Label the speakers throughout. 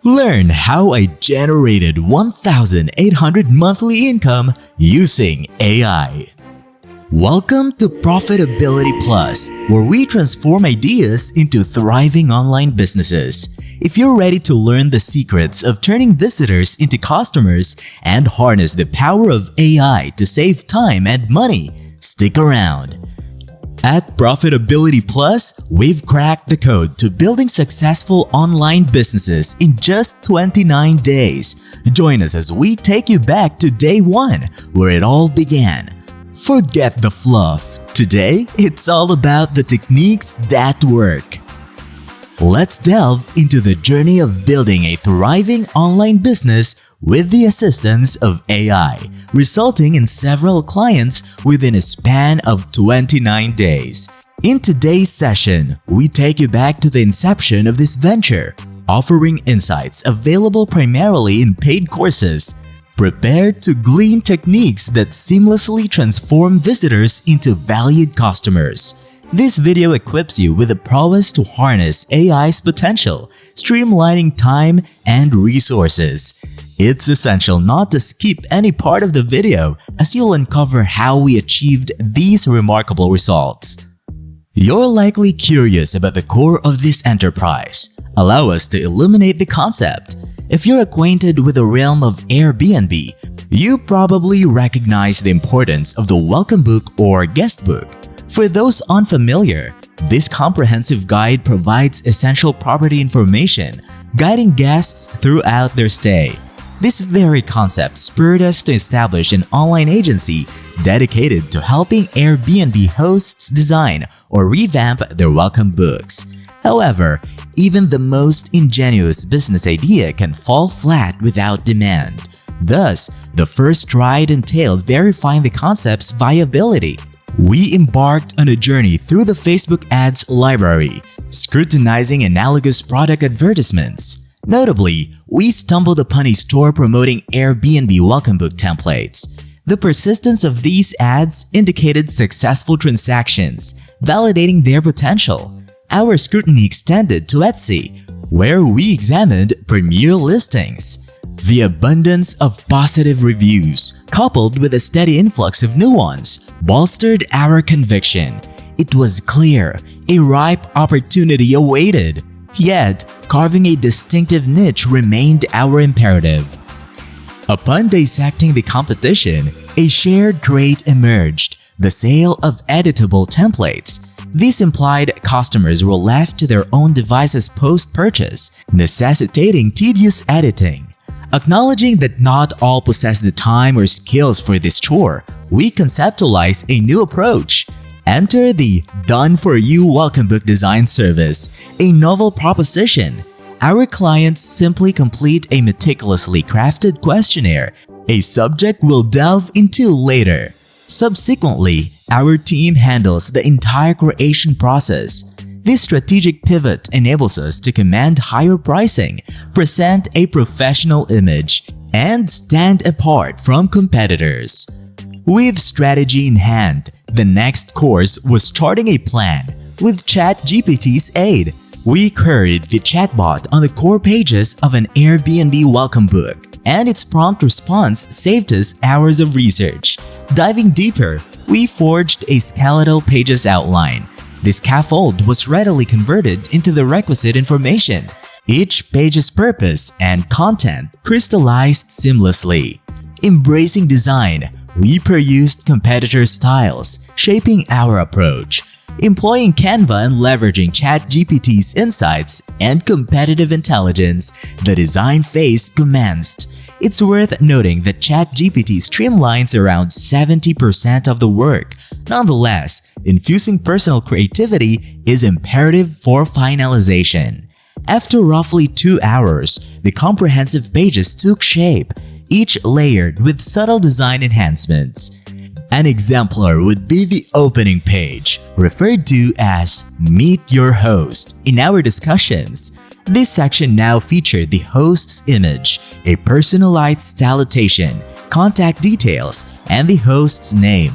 Speaker 1: Learn how I generated 1,800 monthly income using AI. Welcome to Profitability Plus, where we transform ideas into thriving online businesses. If you're ready to learn the secrets of turning visitors into customers and harness the power of AI to save time and money, stick around. At Profitability Plus, we've cracked the code to building successful online businesses in just 29 days. Join us as we take you back to day one, where it all began. Forget the fluff. Today, it's all about the techniques that work. Let's delve into the journey of building a thriving online business with the assistance of AI, resulting in several clients within a span of 29 days. In today's session, we take you back to the inception of this venture, offering insights available primarily in paid courses. Prepare to glean techniques that seamlessly transform visitors into valued customers. This video equips you with the prowess to harness AI's potential, streamlining time and resources. It's essential not to skip any part of the video, as you'll uncover how we achieved these remarkable results. You're likely curious about the core of this enterprise. Allow us to illuminate the concept. If you're acquainted with the realm of Airbnb, you probably recognize the importance of the welcome book or guest book. For those unfamiliar, this comprehensive guide provides essential property information, guiding guests throughout their stay. This very concept spurred us to establish an online agency dedicated to helping Airbnb hosts design or revamp their welcome books. However, even the most ingenious business idea can fall flat without demand. Thus, the first stride entailed verifying the concept's viability. We embarked on a journey through the Facebook ads library, scrutinizing analogous product advertisements. Notably, we stumbled upon a store promoting Airbnb welcome book templates. The persistence of these ads indicated successful transactions, validating their potential. Our scrutiny extended to Etsy, where we examined premier listings. The abundance of positive reviews, coupled with a steady influx of new ones, bolstered our conviction. It was clear a ripe opportunity awaited. Yet, carving a distinctive niche remained our imperative. Upon dissecting the competition, a shared trait emerged: the sale of editable templates. This implied customers were left to their own devices post-purchase, necessitating tedious editing. Acknowledging that not all possess the time or skills for this chore, we conceptualized a new approach. Enter the Done-for-You Welcome Book Design Service, a novel proposition. Our clients simply complete a meticulously crafted questionnaire, a subject we'll delve into later. Subsequently, our team handles the entire creation process. This strategic pivot enables us to command higher pricing, present a professional image, and stand apart from competitors. With strategy in hand, the next course was starting a plan. With ChatGPT's aid, we queried the chatbot on the core pages of an Airbnb welcome book, and its prompt response saved us hours of research. Diving deeper, we forged a skeletal pages outline. The scaffold was readily converted into the requisite information. Each page's purpose and content crystallized seamlessly. Embracing design, we perused competitor styles, shaping our approach. Employing Canva and leveraging ChatGPT's insights and competitive intelligence, the design phase commenced. It's worth noting that ChatGPT streamlines around 70% of the work. Nonetheless, infusing personal creativity is imperative for finalization. After roughly 2 hours, the comprehensive pages took shape, each layered with subtle design enhancements. An exemplar would be the opening page, referred to as Meet Your Host in our discussions. This section now featured the host's image, a personalized salutation, contact details, and the host's name.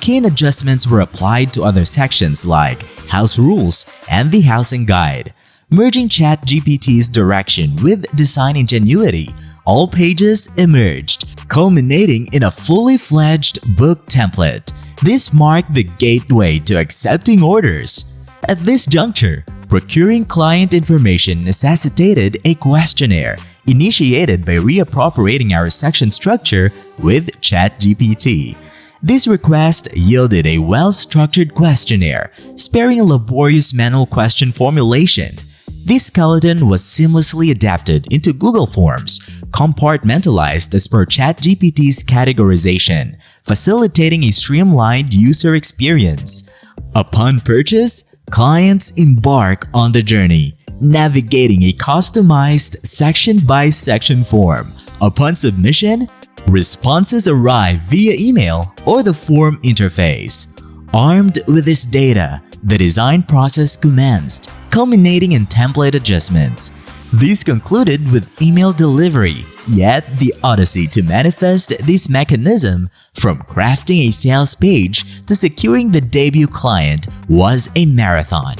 Speaker 1: Keen adjustments were applied to other sections like house rules and the housing guide. Merging ChatGPT's direction with design ingenuity, all pages emerged, culminating in a fully fledged book template. This marked the gateway to accepting orders. At this juncture, procuring client information necessitated a questionnaire initiated by reappropriating our section structure with ChatGPT. This request yielded a well-structured questionnaire, sparing a laborious manual question formulation. This skeleton was seamlessly adapted into Google Forms, compartmentalized as per ChatGPT's categorization, facilitating a streamlined user experience. Upon purchase, clients embark on the journey, navigating a customized section-by-section form. Upon submission, responses arrive via email or the form interface. Armed with this data, the design process commenced, culminating in template adjustments. These concluded with email delivery, yet the odyssey to manifest this mechanism, from crafting a sales page to securing the debut client, was a marathon.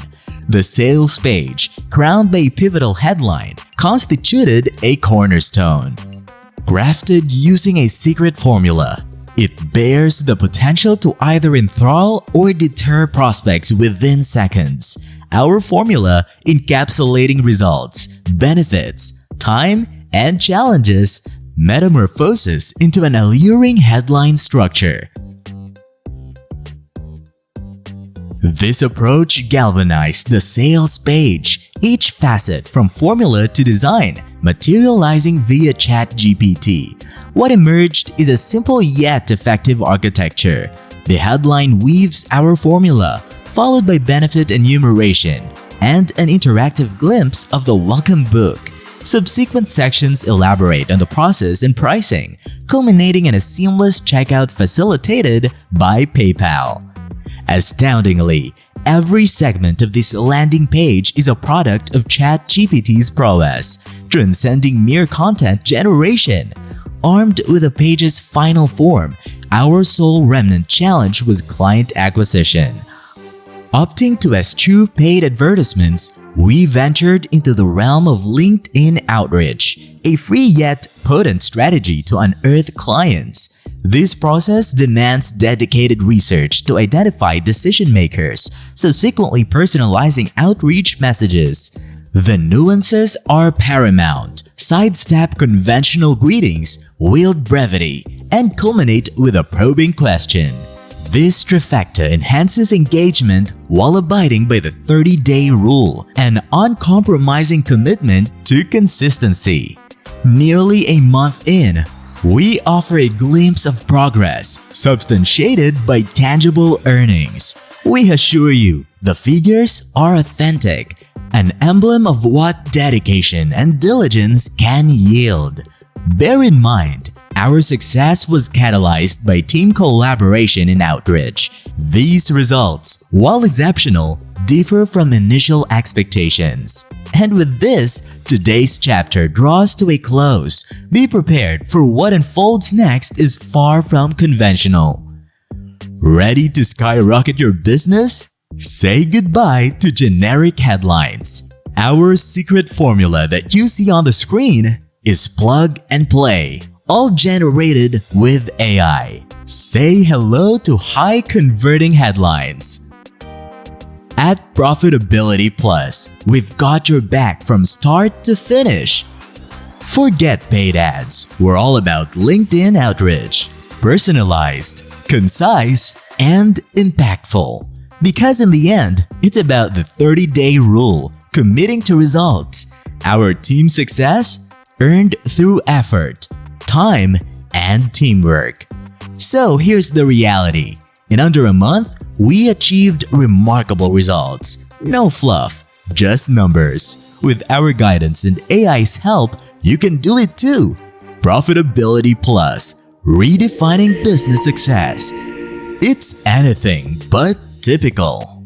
Speaker 1: The sales page, crowned by a pivotal headline, constituted a cornerstone. Crafted using a secret formula, it bears the potential to either enthrall or deter prospects within seconds. Our formula, encapsulating results, benefits, time, and challenges, metamorphoses into an alluring headline structure. This approach galvanized the sales page, each facet from formula to design, materializing via ChatGPT. What emerged is a simple yet effective architecture. The headline weaves our formula, followed by benefit enumeration and an interactive glimpse of the welcome book. Subsequent sections elaborate on the process and pricing, culminating in a seamless checkout facilitated by PayPal. Astoundingly, every segment of this landing page is a product of ChatGPT's prowess, transcending mere content generation. Armed with the page's final form, our sole remnant challenge was client acquisition. Opting to eschew paid advertisements, we ventured into the realm of LinkedIn Outrage, a free yet potent strategy to unearth clients. This process demands dedicated research to identify decision makers, subsequently personalizing outreach messages. The nuances are paramount. Sidestep conventional greetings, wield brevity, and culminate with a probing question. This trifecta enhances engagement while abiding by the 30-day rule, an uncompromising commitment to consistency. Nearly a month in, we offer a glimpse of progress, substantiated by tangible earnings. We assure you, the figures are authentic, an emblem of what dedication and diligence can yield. Bear in mind, our success was catalyzed by team collaboration in Outrage. These results, while exceptional, differ from initial expectations. And with this, today's chapter draws to a close. Be prepared, for what unfolds next is far from conventional. Ready to skyrocket your business? Say goodbye to generic headlines. Our secret formula that you see on the screen is plug and play, all generated with AI. Say hello to high-converting headlines. At Profitability Plus, we've got your back from start to finish. Forget paid ads. We're all about LinkedIn Outrage. Personalized, concise, and impactful. Because in the end, it's about the 30-day rule, committing to results. Our team success earned through effort, time, and teamwork. So here's the reality. In under a month, we achieved remarkable results. No fluff, just numbers. With our guidance and AI's help, you can do it too. Profitability Plus, redefining business success. It's anything but typical.